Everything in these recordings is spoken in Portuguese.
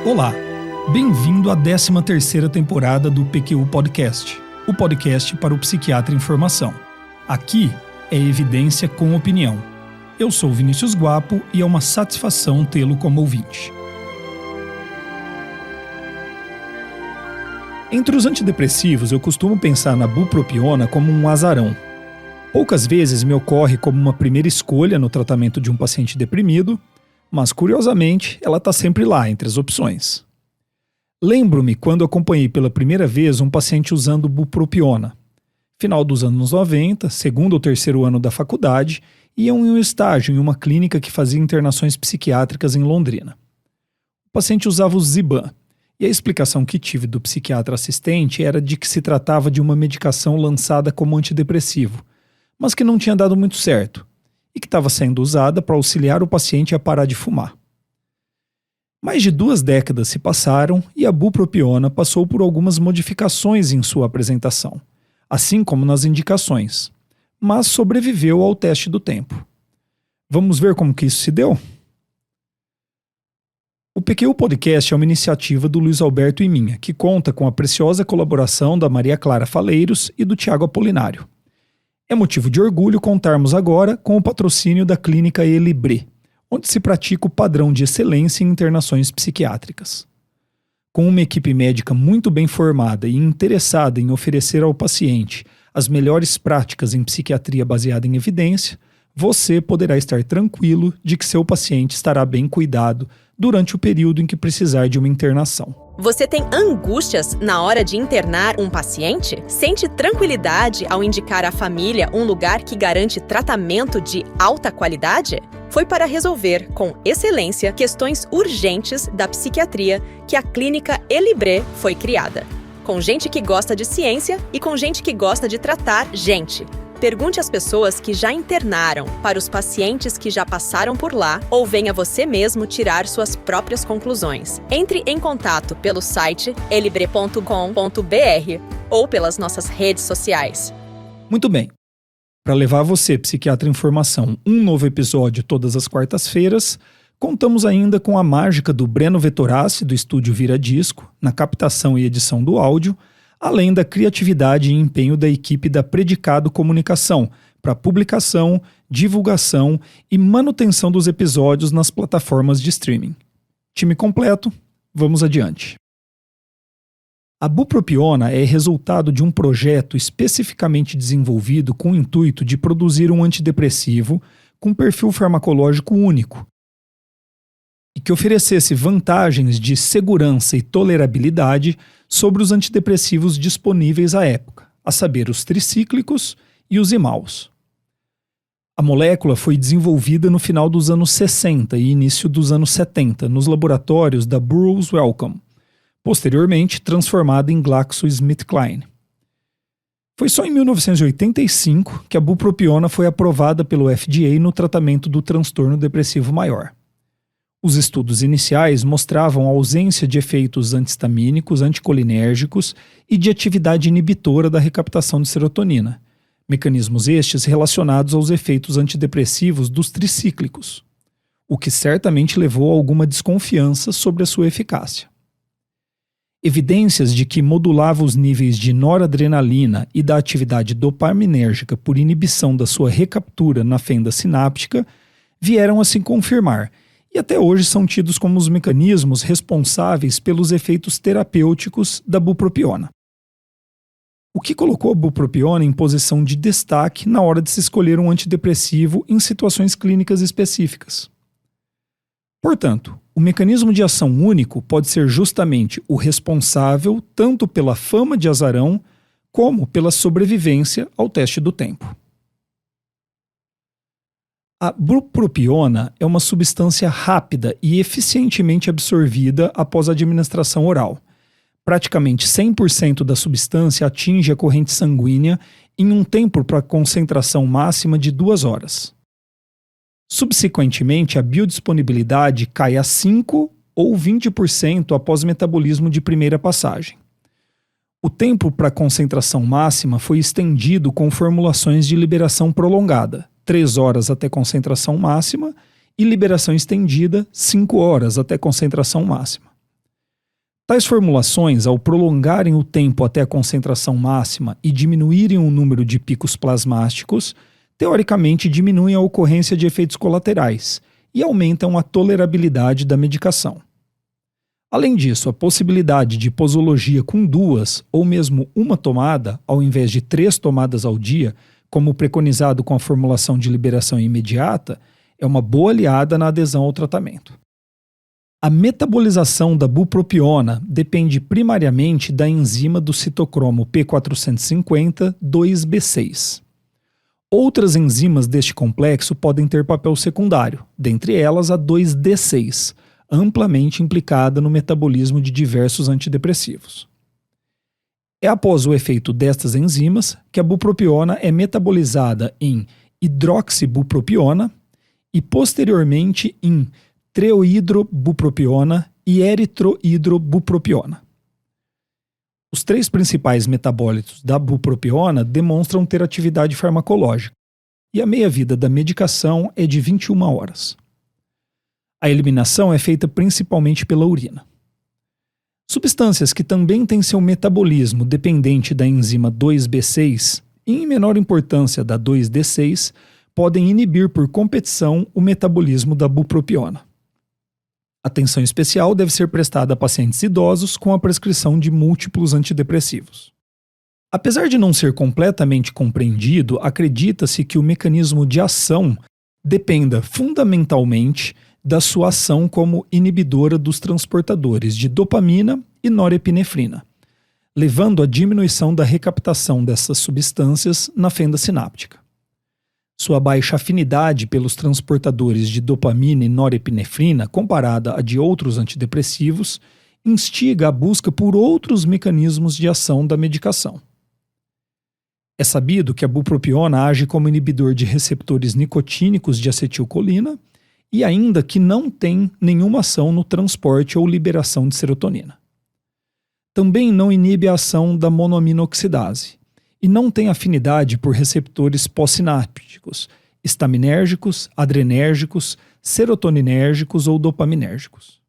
Olá, bem-vindo à 13ª temporada do PQU Podcast, o podcast para o psiquiatra em formação. Aqui é evidência com opinião. Eu sou Vinícius Guapo e é uma satisfação tê-lo como ouvinte. Entre os antidepressivos, eu costumo pensar na bupropiona como um azarão. Poucas vezes me ocorre como uma primeira escolha no tratamento de um paciente deprimido, mas, curiosamente, ela está sempre lá entre as opções. Lembro-me quando acompanhei pela primeira vez um paciente usando bupropiona. Final dos anos 90, segundo ou terceiro ano da faculdade, iam em um estágio em uma clínica que fazia internações psiquiátricas em Londrina. O paciente usava o Ziban, e a explicação que tive do psiquiatra assistente era de que se tratava de uma medicação lançada como antidepressivo, mas que não tinha dado muito certo, e que estava sendo usada para auxiliar o paciente a parar de fumar. Mais de 2 décadas se passaram e a bupropiona passou por algumas modificações em sua apresentação, assim como nas indicações, mas sobreviveu ao teste do tempo. Vamos ver como que isso se deu? O PQU Podcast é uma iniciativa do Luiz Alberto e minha, que conta com a preciosa colaboração da Maria Clara Faleiros e do Tiago Apolinário. É motivo de orgulho contarmos agora com o patrocínio da Clínica Elibre, onde se pratica o padrão de excelência em internações psiquiátricas. Com uma equipe médica muito bem formada e interessada em oferecer ao paciente as melhores práticas em psiquiatria baseada em evidência, você poderá estar tranquilo de que seu paciente estará bem cuidado durante o período em que precisar de uma internação. Você tem angústias na hora de internar um paciente? Sente tranquilidade ao indicar à família um lugar que garante tratamento de alta qualidade? Foi para resolver, com excelência, questões urgentes da psiquiatria que a Clínica Elibre foi criada. Com gente que gosta de ciência e com gente que gosta de tratar gente. Pergunte às pessoas que já internaram, para os pacientes que já passaram por lá, ou venha você mesmo tirar suas próprias conclusões. Entre em contato pelo site elibre.com.br ou pelas nossas redes sociais. Muito bem. Para levar você, psiquiatra em formação, um novo episódio todas as quartas-feiras, contamos ainda com a mágica do Breno Vettorassi, do estúdio Vira Disco, na captação e edição do áudio, além da criatividade e empenho da equipe da Predicado Comunicação para publicação, divulgação e manutenção dos episódios nas plataformas de streaming. Time completo, vamos adiante. A bupropiona é resultado de um projeto especificamente desenvolvido com o intuito de produzir um antidepressivo com perfil farmacológico único e que oferecesse vantagens de segurança e tolerabilidade sobre os antidepressivos disponíveis à época, a saber, os tricíclicos e os imaus. A molécula foi desenvolvida no final dos anos 60 e início dos anos 70 nos laboratórios da Burroughs Wellcome, posteriormente transformada em GlaxoSmithKline. Foi só em 1985 que a bupropiona foi aprovada pelo FDA no tratamento do transtorno depressivo maior. Os estudos iniciais mostravam a ausência de efeitos antihistamínicos, anticolinérgicos e de atividade inibitora da recaptação de serotonina, mecanismos estes relacionados aos efeitos antidepressivos dos tricíclicos, o que certamente levou a alguma desconfiança sobre a sua eficácia. Evidências de que modulava os níveis de noradrenalina e da atividade dopaminérgica por inibição da sua recaptura na fenda sináptica vieram a se confirmar, e até hoje são tidos como os mecanismos responsáveis pelos efeitos terapêuticos da bupropiona. O que colocou a bupropiona em posição de destaque na hora de se escolher um antidepressivo em situações clínicas específicas. Portanto, o mecanismo de ação único pode ser justamente o responsável tanto pela fama de azarão como pela sobrevivência ao teste do tempo. A bupropiona é uma substância rápida e eficientemente absorvida após a administração oral. Praticamente 100% da substância atinge a corrente sanguínea em um tempo para concentração máxima de 2 horas. Subsequentemente, a biodisponibilidade cai a 5 ou 20% após metabolismo de primeira passagem. O tempo para concentração máxima foi estendido com formulações de liberação prolongada, 3 horas até concentração máxima, e liberação estendida, 5 horas até concentração máxima. Tais formulações, ao prolongarem o tempo até a concentração máxima e diminuírem o número de picos plasmáticos, teoricamente diminuem a ocorrência de efeitos colaterais e aumentam a tolerabilidade da medicação. Além disso, a possibilidade de posologia com 2 ou mesmo uma tomada, ao invés de 3 tomadas ao dia, como preconizado com a formulação de liberação imediata, é uma boa aliada na adesão ao tratamento. A metabolização da bupropiona depende primariamente da enzima do citocromo P450-2B6. Outras enzimas deste complexo podem ter papel secundário, dentre elas a 2D6, amplamente implicada no metabolismo de diversos antidepressivos. É após o efeito destas enzimas que a bupropiona é metabolizada em hidroxibupropiona e posteriormente em treohidrobupropiona e eritrohidrobupropiona. Os 3 principais metabólitos da bupropiona demonstram ter atividade farmacológica e a meia-vida da medicação é de 21 horas. A eliminação é feita principalmente pela urina. Substâncias que também têm seu metabolismo dependente da enzima 2B6 e em menor importância da 2D6 podem inibir por competição o metabolismo da bupropiona. Atenção especial deve ser prestada a pacientes idosos com a prescrição de múltiplos antidepressivos. Apesar de não ser completamente compreendido, acredita-se que o mecanismo de ação dependa fundamentalmente da sua ação como inibidora dos transportadores de dopamina e norepinefrina, levando à diminuição da recaptação dessas substâncias na fenda sináptica. Sua baixa afinidade pelos transportadores de dopamina e norepinefrina, comparada à de outros antidepressivos, instiga a busca por outros mecanismos de ação da medicação. É sabido que a bupropiona age como inibidor de receptores nicotínicos de acetilcolina e ainda que não tem nenhuma ação no transporte ou liberação de serotonina. Também não inibe a ação da monoaminoxidase e não tem afinidade por receptores pós-sinápticos, estaminérgicos, adrenérgicos, serotoninérgicos ou dopaminérgicos.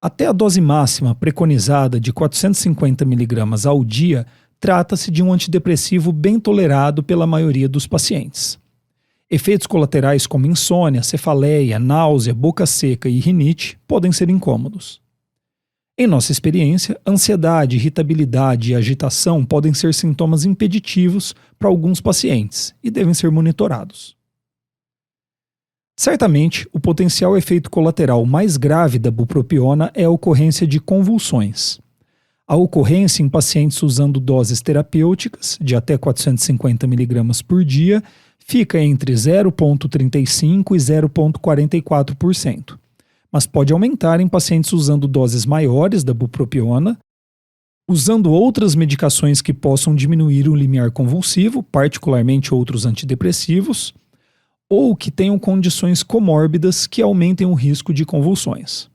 Até a dose máxima preconizada de 450 mg ao dia, trata-se de um antidepressivo bem tolerado pela maioria dos pacientes. Efeitos colaterais como insônia, cefaleia, náusea, boca seca e rinite podem ser incômodos. Em nossa experiência, ansiedade, irritabilidade e agitação podem ser sintomas impeditivos para alguns pacientes e devem ser monitorados. Certamente, o potencial efeito colateral mais grave da bupropiona é a ocorrência de convulsões. A ocorrência em pacientes usando doses terapêuticas de até 450 mg por dia fica entre 0,35% e 0,44%. Mas pode aumentar em pacientes usando doses maiores da bupropiona, usando outras medicações que possam diminuir o limiar convulsivo, particularmente outros antidepressivos, ou que tenham condições comórbidas que aumentem o risco de convulsões.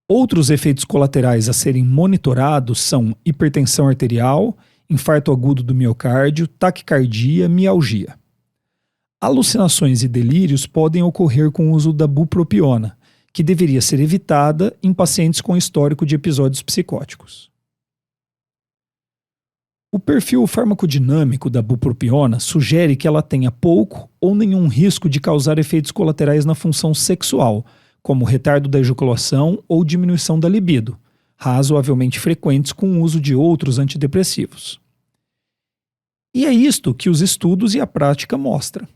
Outros efeitos colaterais a serem monitorados são hipertensão arterial, infarto agudo do miocárdio, taquicardia, mialgia. Alucinações e delírios podem ocorrer com o uso da bupropiona, que deveria ser evitada em pacientes com histórico de episódios psicóticos. O perfil farmacodinâmico da bupropiona sugere que ela tenha pouco ou nenhum risco de causar efeitos colaterais na função sexual, como retardo da ejaculação ou diminuição da libido, razoavelmente frequentes com o uso de outros antidepressivos. E é isto que os estudos e a prática mostram.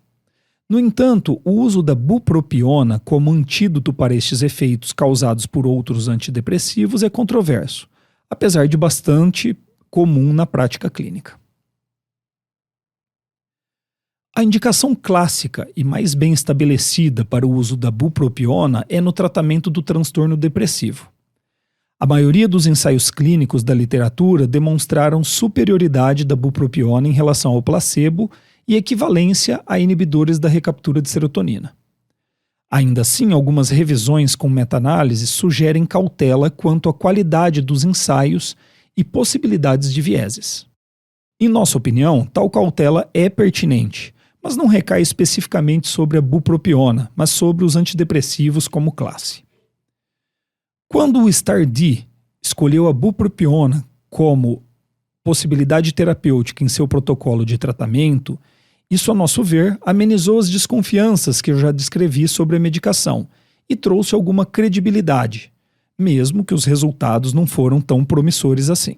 No entanto, o uso da bupropiona como antídoto para estes efeitos causados por outros antidepressivos é controverso, apesar de bastante comum na prática clínica. A indicação clássica e mais bem estabelecida para o uso da bupropiona é no tratamento do transtorno depressivo. A maioria dos ensaios clínicos da literatura demonstraram superioridade da bupropiona em relação ao placebo e equivalência a inibidores da recaptura de serotonina. Ainda assim, algumas revisões com meta-análise sugerem cautela quanto à qualidade dos ensaios e possibilidades de vieses. Em nossa opinião, tal cautela é pertinente, mas não recai especificamente sobre a bupropiona, mas sobre os antidepressivos como classe. Quando o STAR-D escolheu a bupropiona como possibilidade terapêutica em seu protocolo de tratamento, isso, a nosso ver, amenizou as desconfianças que eu já descrevi sobre a medicação e trouxe alguma credibilidade, mesmo que os resultados não foram tão promissores assim.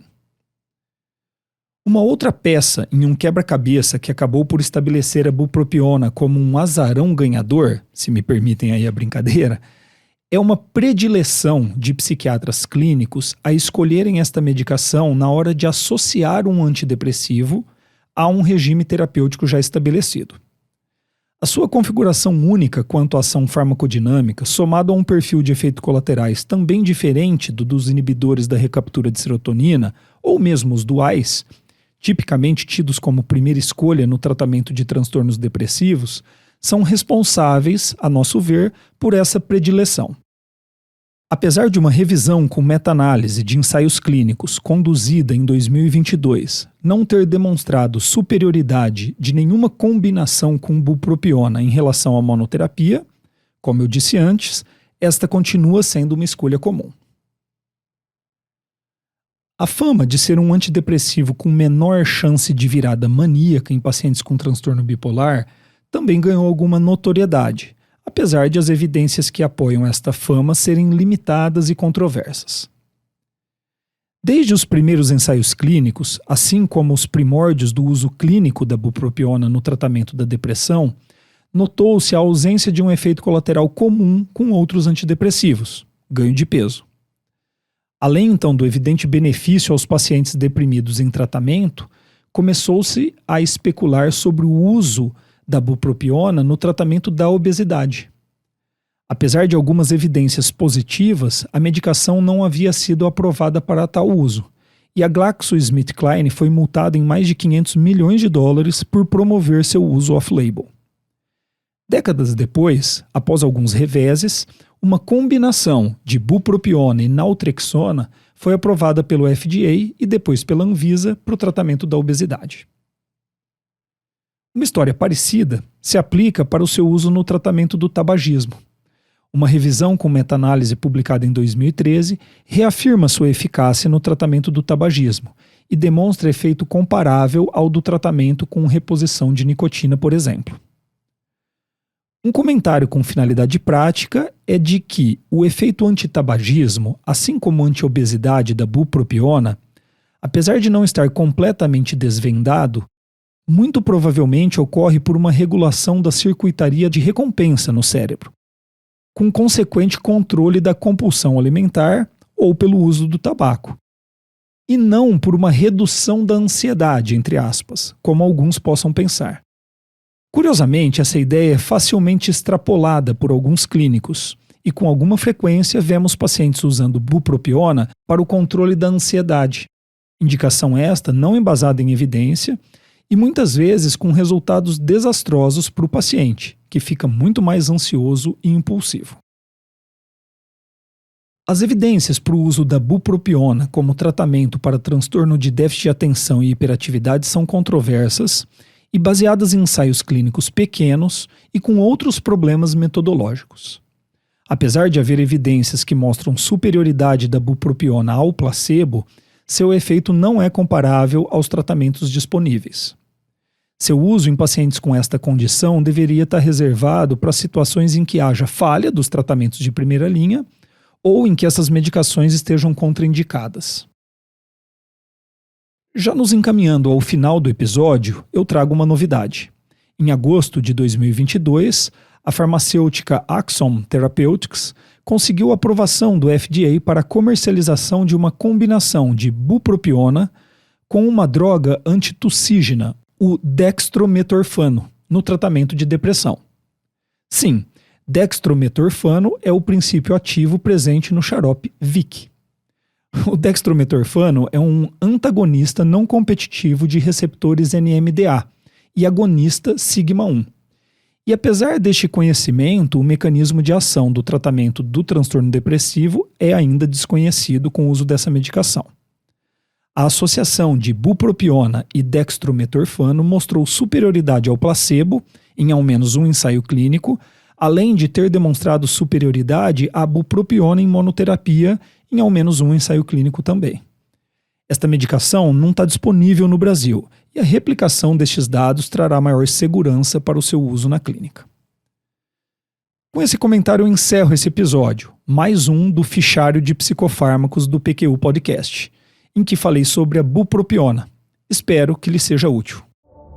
Uma outra peça em um quebra-cabeça que acabou por estabelecer a bupropiona como um azarão ganhador, se me permitem aí a brincadeira, é uma predileção de psiquiatras clínicos a escolherem esta medicação na hora de associar um antidepressivo a um regime terapêutico já estabelecido. A sua configuração única quanto à ação farmacodinâmica, somado a um perfil de efeitos colaterais também diferente do dos inibidores da recaptura de serotonina, ou mesmo os duais, tipicamente tidos como primeira escolha no tratamento de transtornos depressivos, são responsáveis, a nosso ver, por essa predileção. Apesar de uma revisão com meta-análise de ensaios clínicos conduzida em 2022 não ter demonstrado superioridade de nenhuma combinação com bupropiona em relação à monoterapia, como eu disse antes, esta continua sendo uma escolha comum. A fama de ser um antidepressivo com menor chance de virada maníaca em pacientes com transtorno bipolar também ganhou alguma notoriedade, apesar de as evidências que apoiam esta fama serem limitadas e controversas. Desde os primeiros ensaios clínicos, assim como os primórdios do uso clínico da bupropiona no tratamento da depressão, notou-se a ausência de um efeito colateral comum com outros antidepressivos, ganho de peso. Além então do evidente benefício aos pacientes deprimidos em tratamento, começou-se a especular sobre o uso da bupropiona no tratamento da obesidade. Apesar de algumas evidências positivas, a medicação não havia sido aprovada para tal uso, e a GlaxoSmithKline foi multada em mais de $500 milhões por promover seu uso off-label. Décadas depois, após alguns reveses, uma combinação de bupropiona e naltrexona foi aprovada pelo FDA e depois pela Anvisa para o tratamento da obesidade. Uma história parecida se aplica para o seu uso no tratamento do tabagismo. Uma revisão com meta-análise publicada em 2013 reafirma sua eficácia no tratamento do tabagismo e demonstra efeito comparável ao do tratamento com reposição de nicotina, por exemplo. Um comentário com finalidade prática é de que o efeito antitabagismo, assim como a antiobesidade da bupropiona, apesar de não estar completamente desvendado, muito provavelmente ocorre por uma regulação da circuitaria de recompensa no cérebro, com consequente controle da compulsão alimentar ou pelo uso do tabaco, e não por uma redução da ansiedade, entre aspas, como alguns possam pensar. Curiosamente, essa ideia é facilmente extrapolada por alguns clínicos, e com alguma frequência vemos pacientes usando bupropiona para o controle da ansiedade, indicação esta não embasada em evidência, e muitas vezes com resultados desastrosos para o paciente, que fica muito mais ansioso e impulsivo. As evidências para o uso da bupropiona como tratamento para transtorno de déficit de atenção e hiperatividade são controversas e baseadas em ensaios clínicos pequenos e com outros problemas metodológicos. Apesar de haver evidências que mostram superioridade da bupropiona ao placebo, seu efeito não é comparável aos tratamentos disponíveis. Seu uso em pacientes com esta condição deveria estar reservado para situações em que haja falha dos tratamentos de primeira linha ou em que essas medicações estejam contraindicadas. Já nos encaminhando ao final do episódio, eu trago uma novidade. Em agosto de 2022, a farmacêutica Axsome Therapeutics conseguiu aprovação do FDA para a comercialização de uma combinação de bupropiona com uma droga antitussígena, o dextrometorfano, no tratamento de depressão. Sim, dextrometorfano é o princípio ativo presente no xarope Vic. O dextrometorfano é um antagonista não competitivo de receptores NMDA e agonista sigma-1. E apesar deste conhecimento, o mecanismo de ação do tratamento do transtorno depressivo é ainda desconhecido com o uso dessa medicação. A associação de bupropiona e dextrometorfano mostrou superioridade ao placebo, em ao menos um ensaio clínico, além de ter demonstrado superioridade à bupropiona em monoterapia em ao menos um ensaio clínico também. Esta medicação não está disponível no Brasil e a replicação destes dados trará maior segurança para o seu uso na clínica. Com esse comentário eu encerro esse episódio, mais um do fichário de psicofármacos do PQU Podcast, em que falei sobre a bupropiona. Espero que lhe seja útil.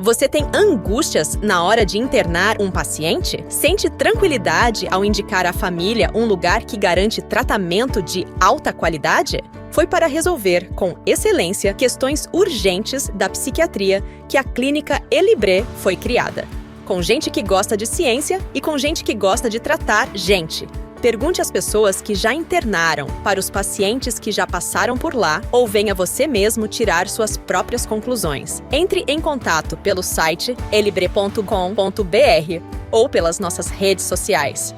Você tem angústias na hora de internar um paciente? Sente tranquilidade ao indicar à família um lugar que garante tratamento de alta qualidade? Foi para resolver, com excelência, questões urgentes da psiquiatria que a clínica Elibre foi criada. Com gente que gosta de ciência e com gente que gosta de tratar gente. Pergunte às pessoas que já internaram, para os pacientes que já passaram por lá, ou venha você mesmo tirar suas próprias conclusões. Entre em contato pelo site elibre.com.br ou pelas nossas redes sociais.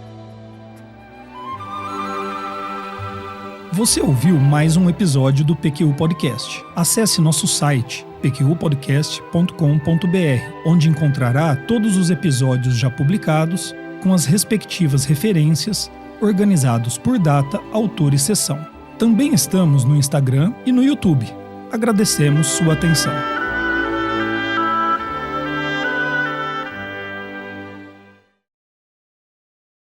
Você ouviu mais um episódio do PQU Podcast. Acesse nosso site pqpodcast.com.br, onde encontrará todos os episódios já publicados, com as respectivas referências, organizados por data, autor e sessão. Também estamos no Instagram e no YouTube. Agradecemos sua atenção.